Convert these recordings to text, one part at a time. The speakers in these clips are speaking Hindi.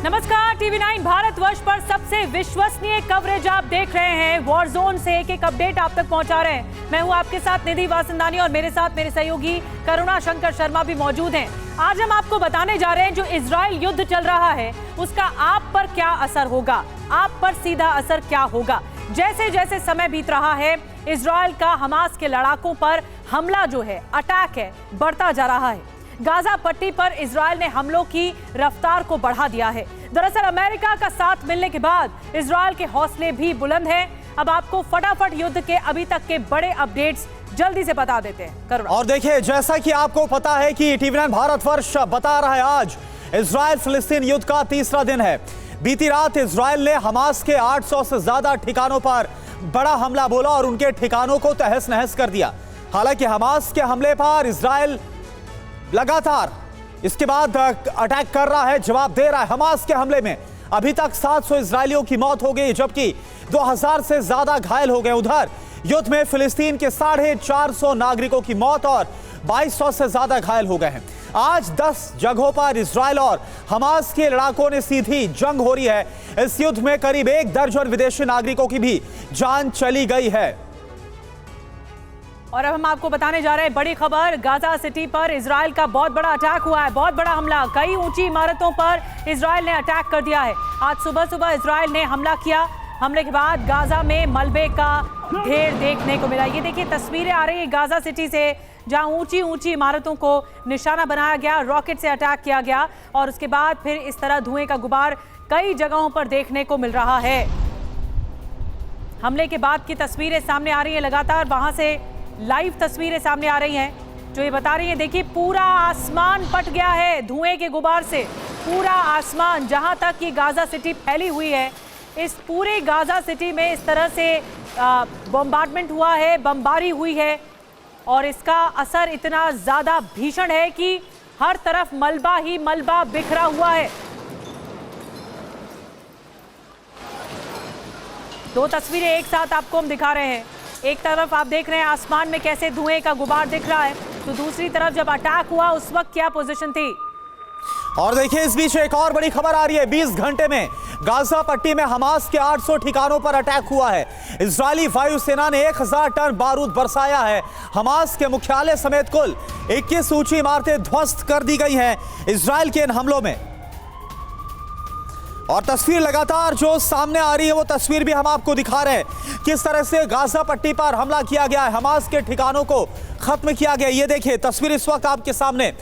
नमस्कार, टीवी9 भारतवर्ष पर सबसे विश्वसनीय कवरेज आप देख रहे हैं। वॉर जोन से एक एक अपडेट आप तक पहुंचा रहे हैं। मैं हूं आपके साथ निधि वासंदानी और मेरे साथ मेरे सहयोगी करुणा शंकर शर्मा भी मौजूद हैं। आज हम आपको बताने जा रहे हैं जो इजराइल युद्ध चल रहा है उसका आप पर क्या असर होगा, आप पर सीधा असर क्या होगा। जैसे जैसे समय बीत रहा है इजराइल का हमास के लड़ाकों पर हमला जो है, अटैक है, बढ़ता जा रहा है। गाजा पट्टी पर इजराइल ने हमलों की रफ्तार को बढ़ा दिया है। दरअसल अमेरिका का साथ मिलने के बाद इजराइल के हौसले भी बुलंद हैं। अब आपको फटाफट युद्ध के अभी तक के बड़े अपडेट्स जल्दी से बता देते हैं। और देखिए, जैसा कि आपको पता है कि टीवी9 भारतवर्ष बता रहा है, आज इजराइल फिलिस्तीन युद्ध का तीसरा दिन है। बीती रात इजराइल ने हमास के 800 से ज्यादा ठिकानों पर बड़ा हमला बोला और उनके ठिकानों को तहस नहस कर दिया। हालांकि हमास के हमले पर इजराइल लगातार इसके बाद अटैक कर रहा है, जवाब दे रहा है। हमास के हमले में अभी तक 700 इजरायलियों की मौत हो गई, जबकि 2000 से ज्यादा घायल हो गए। उधर युद्ध में फिलिस्तीन के 450 नागरिकों की मौत और 2200 से ज्यादा घायल हो गए हैं। आज 10 जगहों पर इजराइल और हमास के लड़ाकों ने सीधी जंग हो रही है। इस युद्ध में करीब 1 दर्जन विदेशी नागरिकों की भी जान चली गई है। और अब हम आपको बताने जा रहे हैं बड़ी खबर। गाजा सिटी पर इजराइल का बहुत बड़ा अटैक हुआ है, बहुत बड़ा हमला। कई ऊंची इमारतों पर इजराइल ने अटैक कर दिया है। आज सुबह सुबह इजराइल ने हमला किया। हमले के बाद गाजा में मलबे का ढेर देखने को मिला। ये देखिए तस्वीरें आ रही है गाजा सिटी से, जहां ऊंची ऊंची इमारतों को निशाना बनाया गया, रॉकेट से अटैक किया गया और उसके बाद फिर इस तरह धुएं का गुबार कई जगहों पर देखने को मिल रहा है। हमले के बाद की तस्वीरें सामने आ रही है, लगातार वहां से लाइव तस्वीरें सामने आ रही हैं जो ये बता रही हैं। देखिए पूरा आसमान पट गया है धुएं के गुबार से। पूरा आसमान, जहां तक ये गाजा सिटी फैली हुई है, इस पूरे गाजा सिटी में इस तरह से बम्बार्डमेंट हुआ है, बमबारी हुई है और इसका असर इतना ज़्यादा भीषण है कि हर तरफ मलबा ही मलबा बिखरा हुआ है। दो तस्वीरें एक साथ आपको हम दिखा रहे हैं। एक तरफ आप देख रहे हैं आसमान में कैसे धुएं का गुबार दिख रहा है, तो दूसरी तरफ जब अटैक हुआ उस वक्त क्या पोजीशन थी। और देखिए, इस बीच एक और बड़ी खबर आ रही है। 20 घंटे में गाजा पट्टी में हमास के 800 ठिकानों पर अटैक हुआ है। इजरायली वायुसेना ने 1000 टन बारूद बरसाया है। हमास के मुख्यालय समेत कुल 21 ऊंची इमारतें ध्वस्त कर दी गई हैं इजराइल के इन हमलों में। और तस्वीर लगातार जो सामने आ रही है वो तस्वीर भी हम आपको दिखा रहे हैं, किस तरह से गाजा पट्टी पर हमला किया गया है, हमास के ठिकानों को खत्म किया गया। ये देखिए तस्वीर इस वक्त आपके सामने।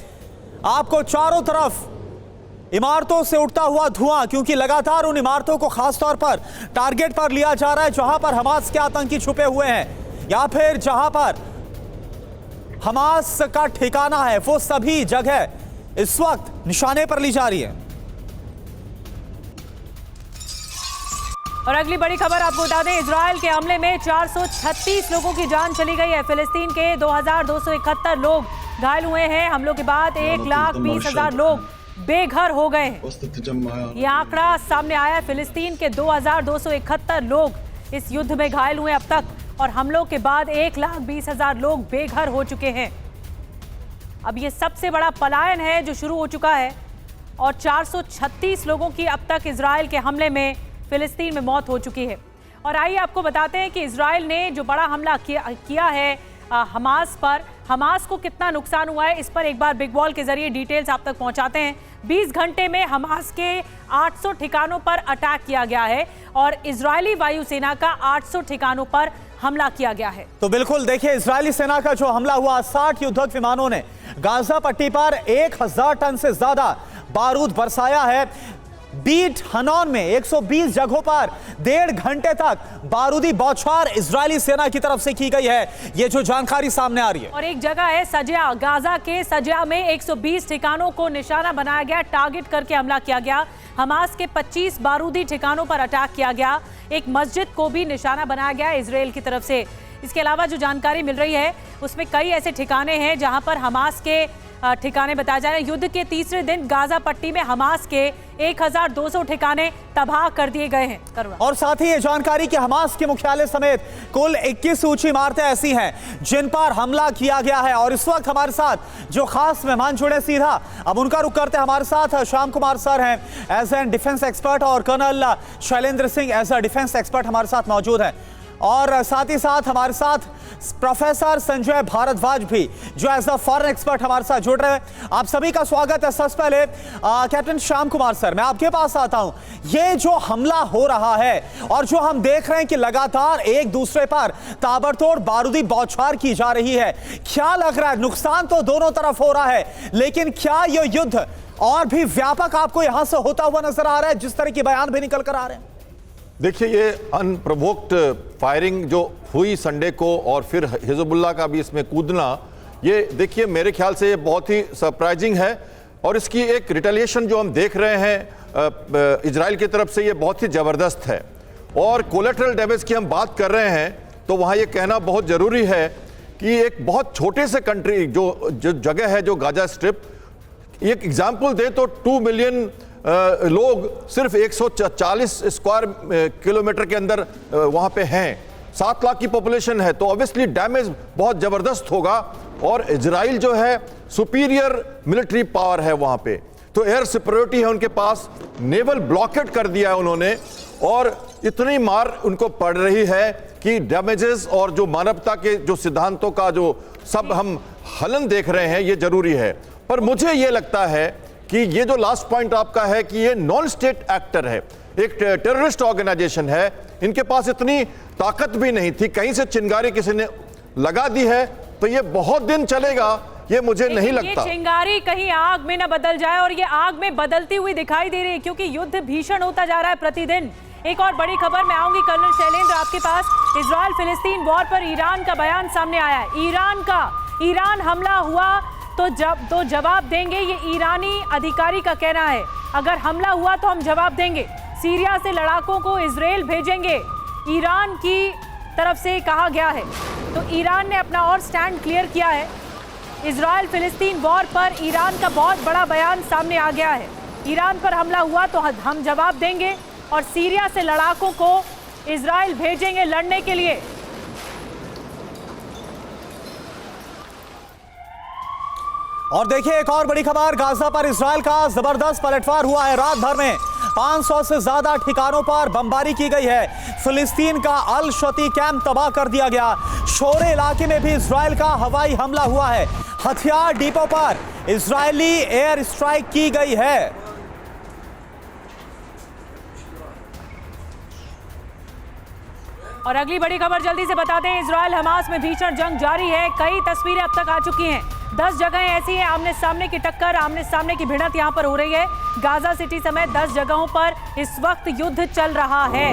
आपको चारों तरफ इमारतों से उठता हुआ धुआं, क्योंकि लगातार उन इमारतों को खासतौर पर टारगेट पर लिया जा रहा है जहां पर हमास के आतंकी छुपे हुए हैं या फिर जहां पर हमास का ठिकाना है। वो सभी जगह इस वक्त निशाने पर ली जा रही है। और अगली बड़ी खबर आपको बता दें, इजराइल के हमले में 436 लोगों की जान चली गई है। फिलिस्तीन के 2271 लोग घायल हुए हैं। हमलों के बाद 1,20,000 लोग बेघर हो गए हैं। ये आंकड़ा सामने आया। फिलिस्तीन के 2271 लोग इस युद्ध में घायल हुए अब तक और हमलों के बाद 1,20,000 लोग बेघर हो चुके हैं। अब ये सबसे बड़ा पलायन है जो शुरू हो चुका है और 436 लोगों की अब तक इजराइल के हमले में फिलिस्तीन में मौत हो चुकी है। और आइए आपको बताते हैं कि इजराइल ने जो बड़ा हमला किया है हमास पर, हमास को कितना नुकसान हुआ है, इस पर एक बार बिग वॉल के जरिए डिटेल्स आप तक पहुंचाते हैं। 20 घंटे में हमास के 800 ठिकानों पर अटैक किया गया है और इजरायली वायुसेना का 800 ठिकानों पर हमला किया गया है। तो बिल्कुल देखिए, इजरायली सेना का जो हमला हुआ, 60 युद्धक विमानों ने गाजा पट्टी पर 1000 टन से ज्यादा बारूद बरसाया है। बीट हनौन में 120 जगहों पर 1.5 घंटे तक बारूदी बौछार इजरायली सेना की तरफ से की गई है। ये जो जानकारी सामने आ रही है। और एक जगह है सजिया, गाजा के सजिया में 120 ठिकानों को निशाना बनाया गया, टारगेट करके हमला किया गया। हमास के 25 बारूदी ठिकानों पर अटैक किया गया। एक मस्जिद को भी निशाना बनाया गया इजराइल की तरफ से। इसके अलावा जो जानकारी मिल रही है उसमें कई ऐसे ठिकाने हैं जहां पर हमास के ठिकाने बताए जा रहे हैं। युद्ध के तीसरे दिन गाजा पट्टी में हमास के 1200 ठिकाने तबाह कर दिए गए हैं। करुणा। और साथ ही ये जानकारी कि हमास के मुख्यालय समेत कुल 21 ऊंची इमारतें ऐसी हैं जिन पर हमला किया गया है। और इस वक्त हमारे साथ जो खास मेहमान जुड़े सीधा, अब उनका रुख करते हैं। हमारे साथ श्याम कुमार सर हैं एज एन डिफेंस एक्सपर्ट और colonel Shailendra Singh as a defence expert हमारे साथ मौजूद हैं। और साथ ही साथ हमारे साथ प्रोफेसर संजय भारद्वाज भी जो एज अ फॉरेन एक्सपर्ट हमारे साथ जुड़ रहे हैं। आप सभी का स्वागत है। सबसे पहले कैप्टन श्याम कुमार सर, मैं आपके पास आता हूं। ये जो हमला हो रहा है और जो हम देख रहे हैं कि लगातार एक दूसरे पर ताबड़तोड़ बारूदी बौछार की जा रही है, क्या लग रहा है? नुकसान तो दोनों तरफ हो रहा है, लेकिन क्या ये युद्ध और भी व्यापक आपको यहां से होता हुआ नजर आ रहा है, जिस तरह के बयान भी निकल कर आ रहे हैं? देखिए, ये अनप्रोवोक्ड फायरिंग जो हुई संडे को और फिर हिजबुल्लाह का भी इसमें कूदना, ये देखिए मेरे ख्याल से ये बहुत ही सरप्राइजिंग है। और इसकी एक रिटेलिएशन जो हम देख रहे हैं इजराइल की तरफ से, ये बहुत ही ज़बरदस्त है। और कोलेटरल डैमेज की हम बात कर रहे हैं तो वहाँ ये कहना बहुत ज़रूरी है कि एक बहुत छोटे से कंट्री जो जगह है, जो गाजा स्ट्रिप, एक एग्जाम्पल दे तो 2 मिलियन लोग सिर्फ 140 स्क्वायर किलोमीटर के अंदर वहां पे हैं। 7 लाख की पॉपुलेशन है, तो ऑब्वियसली डैमेज बहुत जबरदस्त होगा। और इजराइल जो है सुपीरियर मिलिट्री पावर है वहां पे, तो एयर सुपीरियरिटी है उनके पास। नेवल ब्लॉकेट कर दिया है उन्होंने, और इतनी मार उनको पड़ रही है कि डैमेजेस और जो मानवता के जो सिद्धांतों का जो सब हम हलन देख रहे हैं, ये जरूरी है। पर मुझे ये लगता है कि ये जो लास्ट पॉइंट आपका है कि ये नॉन स्टेट एक्टर है, एक टेररिस्ट ऑर्गेनाइजेशन है, इनके पास इतनी ताकत भी नहीं थी। कहीं से चिंगारी किसी ने लगा दी है तो ये बहुत दिन चलेगा, ये मुझे नहीं लगता। ये चिंगारी कहीं आग में न बदल जाए, और ये आग में बदलती हुई दिखाई दे रही है, क्योंकि युद्ध भीषण होता जा रहा है प्रतिदिन। एक और बड़ी खबर मैं आऊंगी कर्नल शैलेंद्र आपके पास। इजराइल फिलिस्तीन वॉर पर ईरान का बयान सामने आया है। ईरान हमला हुआ तो जवाब देंगे, ये ईरानी अधिकारी का कहना है। अगर हमला हुआ तो हम जवाब देंगे। सीरिया से लड़ाकों को इजराइल भेजेंगे, ईरान की तरफ से कहा गया है। तो ईरान ने अपना और स्टैंड क्लियर किया है। इजराइल फिलिस्तीन वॉर पर ईरान का बहुत बड़ा बयान सामने आ गया है। ईरान पर हमला हुआ तो हम जवाब देंगे, और सीरिया से लड़ाकों को इजराइल भेजेंगे लड़ने के लिए। और देखिए एक और बड़ी खबर, गाजा पर इजराइल का जबरदस्त पलटवार हुआ है। रात भर में 500 से ज्यादा ठिकानों पर बमबारी की गई है। फिलिस्तीन का अल शती कैंप तबाह कर दिया गया। शोरे इलाके में भी इजराइल का हवाई हमला हुआ है। हथियार डिपो पर इजरायली एयर स्ट्राइक की गई है। और अगली बड़ी खबर जल्दी से बताते हैं। इजराइल हमास में भीषण जंग जारी है। कई तस्वीरें अब तक आ चुकी हैं। 10 जगहें ऐसी हैं, आमने सामने की टक्कर, आमने सामने की भिड़ंत यहां पर हो रही है। गाजा सिटी समेत 10 जगहों पर इस वक्त युद्ध चल रहा है।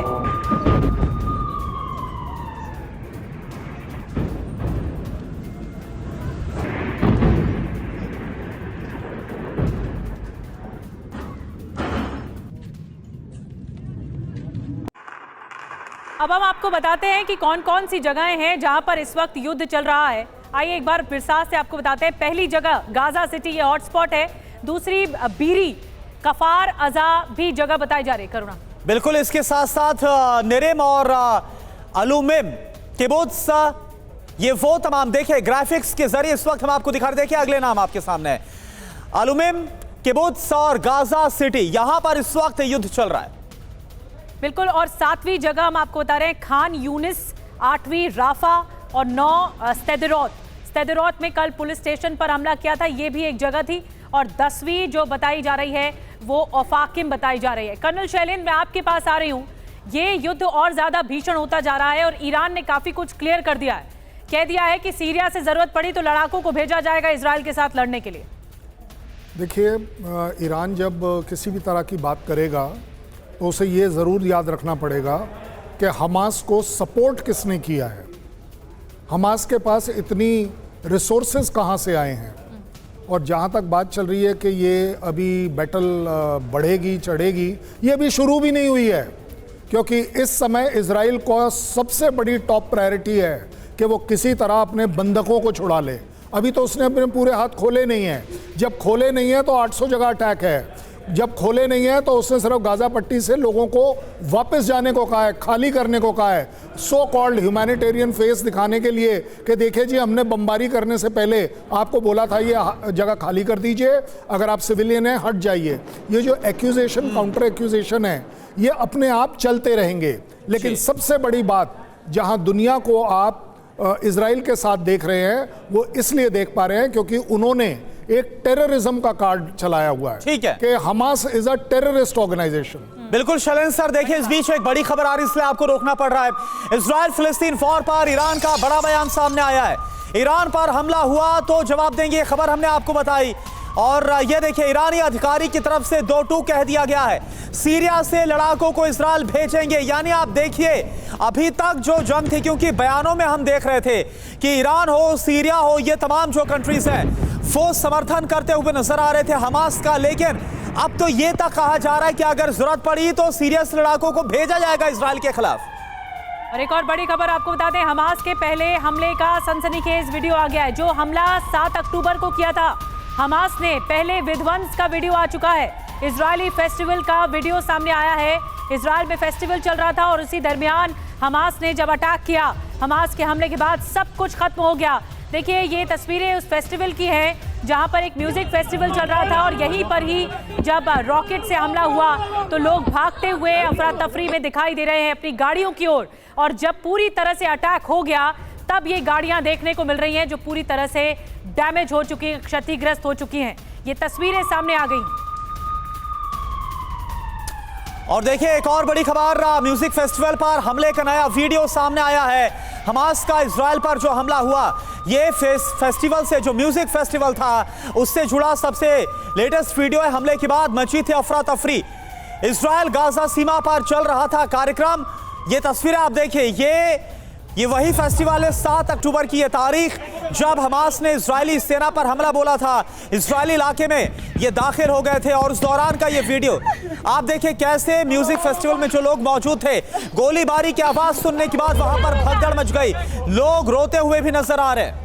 अब हम आपको बताते हैं कि कौन कौन सी जगहें हैं जहां पर इस वक्त युद्ध चल रहा है। आइए एक बार विस्तार से आपको बताते हैं। पहली जगह गाजा सिटी, ये हॉटस्पॉट है। दूसरी बीरी, कफार अजा भी जगह बताई जा रही है। करुणा। बिल्कुल, इसके साथ साथ नेरेम और अलुमिम किबुत्स, ये वो तमाम, देखिए ग्राफिक्स के जरिए इस वक्त हम आपको दिखा रहे। देखिए अगले नाम आपके सामने है, अलुमिम किबुत्स और गाजा सिटी, यहां पर इस वक्त युद्ध चल रहा है। बिल्कुल। और 7वीं जगह हम आपको बता रहे हैं खान यूनिस, 8वीं राफा और 9 स्तेदरोत में कल पुलिस स्टेशन पर हमला किया था, ये भी एक जगह थी। और 10वीं जो बताई जा रही है वो ओफाकिम बताई जा रही है। कर्नल शैलेंद्र, मैं आपके पास आ रही हूँ। ये युद्ध और ज्यादा भीषण होता जा रहा है और ईरान ने काफी कुछ क्लियर कर दिया है, कह दिया है कि सीरिया से जरूरत पड़ी तो लड़ाकों को भेजा जाएगा इजराइल के साथ लड़ने के लिए। देखिए, ईरान जब किसी भी तरह की बात करेगा तो उसे ये ज़रूर याद रखना पड़ेगा कि हमास को सपोर्ट किसने किया है, हमास के पास इतनी रिसोर्सेज कहाँ से आए हैं। और जहाँ तक बात चल रही है कि ये अभी बैटल बढ़ेगी चढ़ेगी, ये अभी शुरू भी नहीं हुई है, क्योंकि इस समय इजराइल को सबसे बड़ी टॉप प्रायोरिटी है कि वो किसी तरह अपने बंधकों को छुड़ा ले। अभी तो उसने अपने पूरे हाथ खोले नहीं हैं। जब खोले नहीं है तो 800 जगह अटैक है। जब खोले नहीं है तो उसने सिर्फ गाजा पट्टी से लोगों को वापस जाने को कहा है, खाली करने को कहा है, सो कॉल्ड ह्यूमैनिटेरियन फेस दिखाने के लिए कि देखिए जी हमने बमबारी करने से पहले आपको बोला था ये जगह खाली कर दीजिए, अगर आप सिविलियन हैं हट जाइए। ये जो एक्यूजेशन काउंटर एक्यूजेशन है ये अपने आप चलते रहेंगे। लेकिन सबसे बड़ी बात जहां दुनिया को आप इजराइल के साथ देख रहे हैं वो इसलिए देख पा रहे हैं क्योंकि उन्होंने एक टेररिज्म का कार्ड चलाया हुआ है। ठीक है कि Hamas is a terrorist organisation. बिल्कुल शैलेंद्र सर, देखिए इस बीच एक बड़ी खबर आ रही है इसलिए आपको रोकना पड़ रहा है। इजराइल फिलिस्तीन वॉर पर ईरान का बड़ा बयान सामने आया है। ईरान पर हमला हुआ तो जवाब देंगे, खबर हमने आपको बताई। और ये देखिए ईरानी अधिकारी की तरफ से 2 टूक कह दिया गया है, सीरिया से लड़ाकों को इजराइल भेजेंगे। यानी आप देखिए अभी तक जो जंग थी, क्योंकि बयानों में हम देख रहे थे कि ईरान हो, सीरिया हो, ये तमाम जो कंट्रीज हैं वो समर्थन करते हुए नजर आ रहे थे हमास का, लेकिन अब तो ये तक कहा जा रहा है कि अगर जरूरत पड़ी तो सीरिया से लड़ाकों को भेजा जाएगा इजराइल के खिलाफ। और एक और बड़ी खबर आपको बता दें, हमास के पहले हमले का सनसनीखेज वीडियो आ गया है। जो हमला 7 अक्टूबर को किया था हमास ने, पहले विध्वंस का वीडियो आ चुका है। इजरायली फेस्टिवल का वीडियो सामने आया है। इजराइल में फेस्टिवल चल रहा था और उसी दरमियान हमास ने जब अटैक किया, हमास के हमले के बाद सब कुछ खत्म हो गया। देखिए ये तस्वीरें उस फेस्टिवल की हैं जहां पर एक म्यूजिक फेस्टिवल चल रहा था और यहीं पर ही जब रॉकेट से हमला हुआ तो लोग भागते हुए अफरा तफरी में दिखाई दे रहे हैं अपनी गाड़ियों की ओर। और जब पूरी तरह से अटैक हो गया तब ये गाड़ियां देखने को मिल रही हैं जो पूरी तरह से डैमेज हो चुकी हैं, क्षतिग्रस्त हो चुकी हैं। ये तस्वीरें सामने आ गई। और देखिए एक और बड़ी खबर, म्यूजिक फेस्टिवल पर हमले का नया वीडियो सामने आया है। हमास का इजराइल पर जो हमला हुआ, ये फेस्टिवल से, जो म्यूजिक फेस्टिवल था उससे जुड़ा सबसे लेटेस्ट वीडियो है। हमले के बाद मची थी अफरा तफरी। इजराइल गाजा सीमा पर चल रहा था कार्यक्रम। ये तस्वीरें आप देखिए, ये वही फेस्टिवल है, 7 अक्टूबर की ये तारीख जब हमास ने इजरायली सेना पर हमला बोला था। इजरायली इलाके में ये दाखिल हो गए थे और उस दौरान का ये वीडियो आप देखिए कैसे म्यूजिक फेस्टिवल में जो लोग मौजूद थे, गोलीबारी की आवाज सुनने के बाद वहां पर भगदड़ मच गई, लोग रोते हुए भी नजर आ रहे हैं।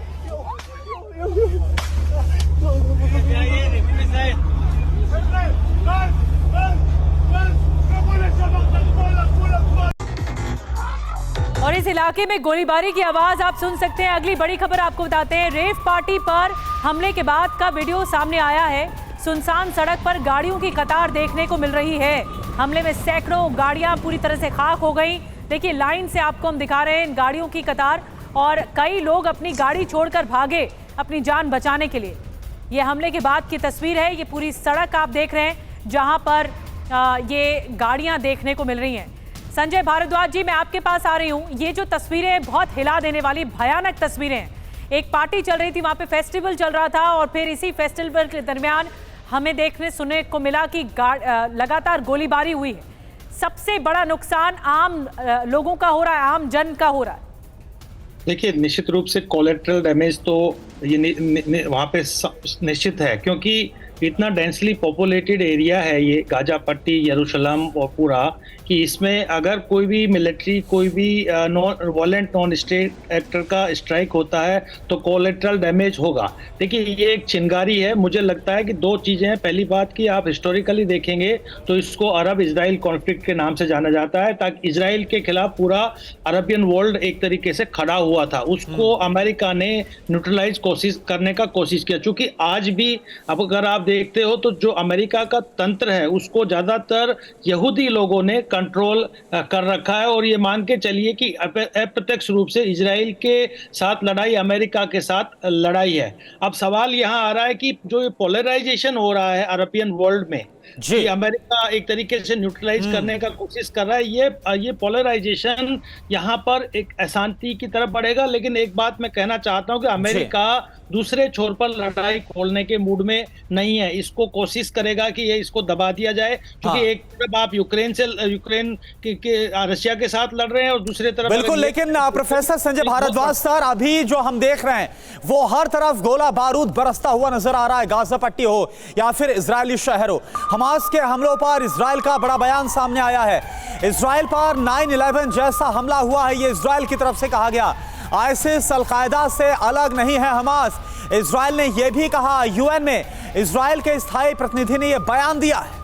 और इस इलाके में गोलीबारी की आवाज आप सुन सकते हैं। अगली बड़ी खबर आपको बताते हैं, रेव पार्टी पर हमले के बाद का वीडियो सामने आया है। सुनसान सड़क पर गाड़ियों की कतार देखने को मिल रही है। हमले में सैकड़ों गाड़ियां पूरी तरह से खाक हो गई। देखिए लाइन से आपको हम दिखा रहे हैं इन गाड़ियों की कतार, और कई लोग अपनी गाड़ी छोड़कर भागे अपनी जान बचाने के लिए। ये हमले के बाद की तस्वीर है। ये पूरी सड़क आप देख रहे हैं जहां पर ये गाड़ियां देखने को मिल रही हैं। संजय भारद्वाज जी, मैं आपके पास आ रही हूँ। ये जो तस्वीरें बहुत हिला देने वाली भयानक तस्वीरें हैं। एक पार्टी चल रही थी, वहाँ पे फेस्टिवल चल रहा था और फिर इसी फेस्टिवल के दरमियान हमें देखने सुनने को मिला कि लगातार गोलीबारी हुई है। सबसे बड़ा नुकसान आम लोगों का हो रहा है, आम जन का हो रहा है। देखिए निश्चित रूप से कोलेट्रल डैमेज तो ये वहाँ पे निश्चित है, क्योंकि इतना डेंसली पॉपुलेटेड एरिया है ये गाजा पट्टी, यरूशलेम और पूरा, कि इसमें अगर कोई भी मिलिट्री, कोई भी वायलेंट नॉन स्टेट एक्टर का स्ट्राइक होता है तो कोलेट्रल डैमेज होगा। देखिए ये एक चिंगारी है। मुझे लगता है कि 2 चीज़ें हैं। पहली बात कि आप हिस्टोरिकली देखेंगे तो इसको अरब इजराइल कॉन्फ्लिक्ट के नाम से जाना जाता है, ताकि इजराइल के खिलाफ पूरा अरबियन वर्ल्ड एक तरीके से खड़ा हुआ था। उसको अमेरिका ने न्यूट्रलाइज करने का कोशिश किया। चूंकि आज भी अब अगर आप देखते हो तो जो अमेरिका का तंत्र है उसको ज्यादातर यहूदी लोगों ने कंट्रोल कर रखा है, और ये मान के चलिए कि अप्रत्यक्ष रूप से इजराइल के साथ लड़ाई अमेरिका के साथ लड़ाई है। अब सवाल यहाँ आ रहा है कि जो पोलराइजेशन हो रहा है अरबियन वर्ल्ड में, कि अमेरिका एक तरीके से न्यूट्रलाइज करने का कोशिश कर रहा है, ये पोलराइजेशन यहाँ पर एक अशांति की तरफ बढ़ेगा। लेकिन एक बात मैं कहना चाहता हूँ कि अमेरिका दूसरे छोर पर लड़ाई खोलने के मूड में नहीं है। इसको कोशिश करेगा कि ये इसको दबा दिया जाए, क्योंकि एक तरफ आप यूक्रेन के रशिया के साथ लड़ रहे हैं और दूसरे तरफ बिल्कुल। लेकिन प्रोफेसर संजय भारद्वाज सर, अभी जो हम देख रहे हैं वो हर तरफ गोला बारूद बरसता हुआ नजर आ रहा है, गाजा पट्टी हो या फिर इजरायली शहर हो। हमास के हमलों पर इजराइल का बड़ा बयान सामने आया है। इजराइल पर 9/11 जैसा हमला हुआ है, ये इजराइल की तरफ से कहा गया। आईसिस, अल-कायदा से अलग नहीं है हमास। इजराइल ने यह भी कहा, यूएन में इजराइल के स्थायी प्रतिनिधि ने यह बयान दिया है।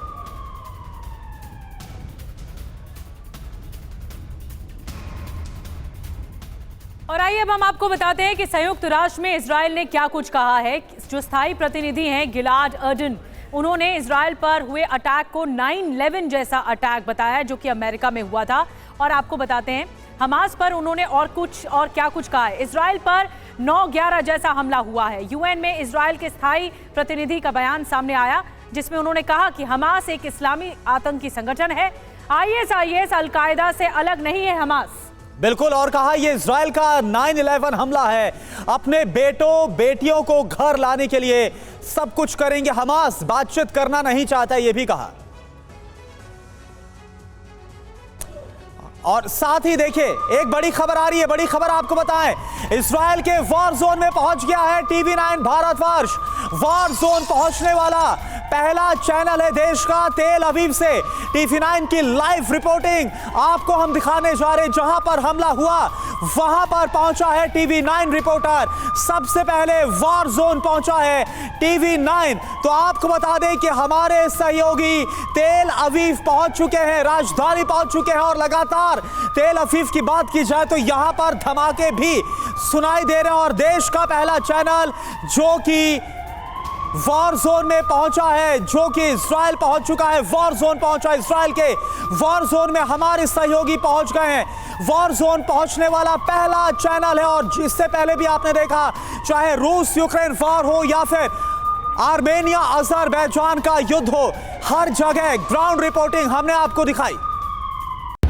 और आइए अब हम आपको बताते हैं कि संयुक्त राष्ट्र में इजराइल ने क्या कुछ कहा है। जो स्थायी प्रतिनिधि हैं गिलाड अर्डन, उन्होंने इजराइल पर हुए अटैक को 9/11 जैसा अटैक बताया जो कि अमेरिका में हुआ था। और आपको बताते हैं हमास पर उन्होंने और क्या कुछ कहा है। इजराइल पर 9/11 जैसा हमला हुआ है। यूएन में इजराइल के स्थायी प्रतिनिधि का बयान सामने आया जिसमें उन्होंने कहा कि हमास एक इस्लामी आतंकी संगठन है। ISIS अल-कायदा से अलग नहीं है हमास। बिल्कुल, और कहा यह इजराइल का 9/11 हमला है। अपने बेटों बेटियों को घर लाने के लिए सब कुछ करेंगे। हमास बातचीत करना नहीं चाहता, यह भी कहा। और साथ ही देखिए एक बड़ी खबर आ रही है, बड़ी खबर आपको बताएं, इजराइल के वॉर जोन में पहुंच गया है TV9 भारतवर्ष। वॉर जोन पहुंचने वाला पहला चैनल है देश का। तेल अवीव से TV9 की लाइव रिपोर्टिंग आपको हम दिखाने जा रहे हैं। जहां पर हमला हुआ वहां पर पहुंचा है TV9 रिपोर्टर। सबसे पहले वॉर जोन पहुंचा है TV9। तो आपको बता दें कि हमारे सहयोगी तेल अवीव पहुंच चुके हैं, राजधानी पहुंच चुके हैं। और लगातार तेल अवीव की बात की जाए तो यहां पर धमाके भी सुनाई दे रहे हैं। और देश का पहला चैनल जो कि वॉर जोन में पहुंचा है, जो कि इजराइल पहुंच चुका है, वॉर जोन पहुंचा इजराइल के वॉर जोन में हमारे सहयोगी पहुंच गए हैं। वॉर जोन पहुंचने वाला पहला चैनल है। और इससे पहले भी आपने देखा, चाहे रूस यूक्रेन वॉर हो या फिर आर्मेनिया अजरबैजान का युद्ध हो, हर जगह ग्राउंड रिपोर्टिंग हमने आपको दिखाई।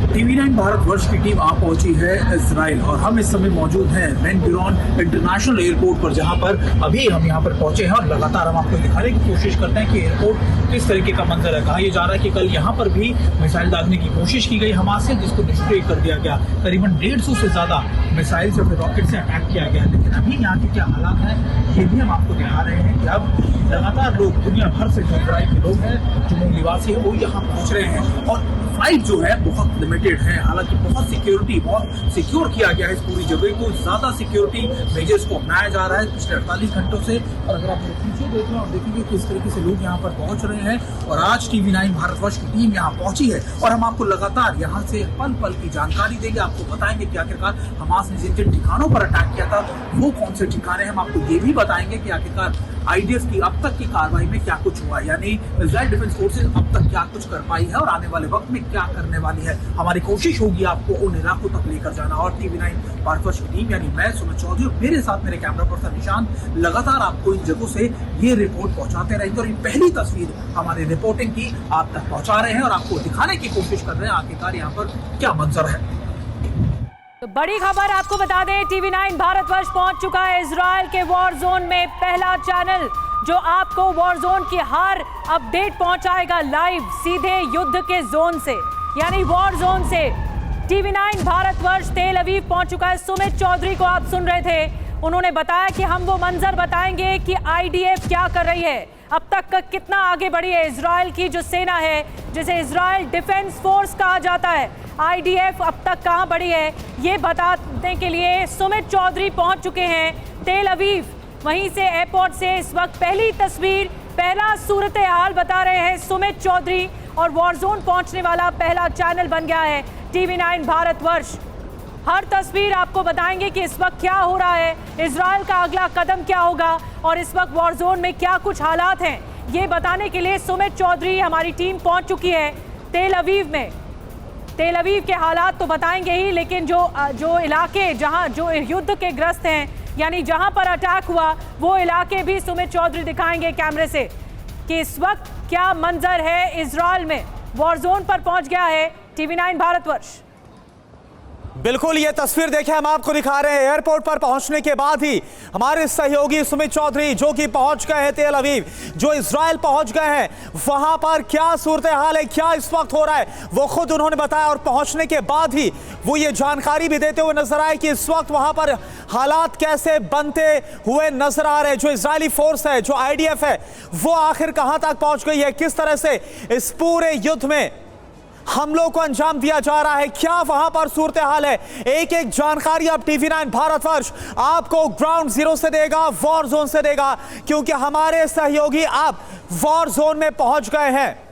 TV9 भारतवर्ष की टीम आ पहुंची है इजराइल और हम इस समय मौजूद हैं बेन गुरियन इंटरनेशनल एयरपोर्ट पर, जहां पर अभी हम यहां पर पहुंचे हैं। और लगातार हम आपको दिखाने की कोशिश करते हैं कि एयरपोर्ट किस तरीके का मंजर है। कहा यह जा रहा है कि कल यहां पर भी मिसाइल दागने की कोशिश की गई हमास से, जिसको निष्क्रिय कर दिया गया। करीबन 150 से ज्यादा मिसाइल से, रॉकेट से अटैक किया गया। लेकिन अभी यहाँ के क्या हालात हैं ये भी हम आपको दिखा रहे हैं कि अब लगातार लोग दुनिया भर से जो इजराइल के लोग हैं, जो निवासी है, वो यहाँ पहुंच रहे हैं। और फ्लाइट जो है बहुत लिमिटेड है, हालांकि बहुत सिक्योर किया गया है इस पूरी जगह को। ज्यादा सिक्योरिटी मेजर्स को अपनाया जा रहा है पिछले 48 घंटों से। और अगर आप पीछे देख रहे हैं और देखेंगे किस तरीके से लोग यहाँ पर पहुंच रहे हैं। और आज TV9 भारतवर्ष की टीम यहाँ पहुंची है और हम आपको लगातार यहाँ से पल पल की जानकारी देंगे। आपको बताएंगे कि आखिरकार हमास ने जिन जिन ठिकानों पर अटैक किया था वो कौन से ठिकाने। हम आपको ये भी बताएंगे कि आखिरकार IDF की अब तक की कार्रवाई में क्या कुछ हुआ, यानी इजराइल डिफेंस फोर्सेस अब तक क्या कुछ कर पाई है और आने वाले वक्त में क्या करने वाली है। हमारी कोशिश होगी आपको उन इलाकों तक लेकर जाना। और TV9 भारतवर्ष की टीम यानी मैं सुमित चौधरी, मेरे साथ मेरे कैमरा पर्सन निशान, लगातार आपको इन जगहों से ये रिपोर्ट पहुंचाते रहेंगे। और ये पहली तस्वीर हमारी रिपोर्टिंग की आप तक पहुंचा रहे हैं और आपको दिखाने की कोशिश कर रहे हैं आखिरकार यहाँ पर क्या मंजर है। तो बड़ी खबर आपको बता दें, TV9 भारतवर्ष पहुंच चुका है इजराइल के वॉर जोन में। पहला चैनल जो आपको वॉर जोन की हर अपडेट पहुंचाएगा लाइव सीधे युद्ध के जोन से, यानी वॉर जोन से। TV9 भारतवर्ष तेल अवीव पहुंच चुका है। सुमित चौधरी को आप सुन रहे थे, उन्होंने बताया कि हम वो मंजर बताएंगे कि IDF क्या कर रही है, अब तक कितना आगे बढ़ी है इजराइल की जो सेना है, जिसे इजराइल डिफेंस फोर्स कहा जाता है। IDF अब तक कहां बढ़ी है ये बताने के लिए सुमित चौधरी पहुंच चुके हैं तेल अवीव। वहीं से एयरपोर्ट से इस वक्त पहली तस्वीर, पहला सूरत हाल बता रहे हैं सुमित चौधरी। और वॉर जोन पहुंचने वाला पहला चैनल बन गया है TV9 भारतवर्ष। हर तस्वीर आपको बताएंगे कि इस वक्त क्या हो रहा है, इजराइल का अगला कदम क्या होगा और इस वक्त वॉर जोन में क्या कुछ हालात हैं, ये बताने के लिए सुमित चौधरी हमारी टीम पहुंच चुकी है तेल अवीव में। तेल अवीव के हालात तो बताएंगे ही, लेकिन जो इलाके जहां जो युद्ध के ग्रस्त हैं, यानी जहां पर अटैक हुआ वो इलाके भी सुमित चौधरी दिखाएंगे कैमरे से कि इस वक्त क्या मंजर है इजराइल में। वॉर जोन पर पहुंच गया है TV9 भारतवर्ष। बिल्कुल, ये तस्वीर देखिए हम आपको दिखा रहे हैं एयरपोर्ट पर पहुंचने के बाद ही हमारे सहयोगी सुमित चौधरी जो कि पहुंच गए हैं तेल अवीव, जो इजराइल पहुंच गए हैं, वहां पर क्या सूरत हाल है, क्या इस वक्त हो रहा है, वो खुद उन्होंने बताया। और पहुंचने के बाद ही वो ये जानकारी भी देते हुए नजर आए कि इस वक्त वहां पर हालात कैसे बनते हुए नजर आ रहे हैं। जो इजरायली फोर्स है, जो IDF है, वो आखिर कहां तक पहुंच गई है, किस तरह से इस पूरे युद्ध में हमलों को अंजाम दिया जा रहा है। क्या वहां पर सूरत हाल है, एक एक जानकारी अब TV9 भारतवर्ष आपको ग्राउंड जीरो से देगा, वॉर जोन से देगा, क्योंकि हमारे सहयोगी अब वॉर जोन में पहुंच गए हैं।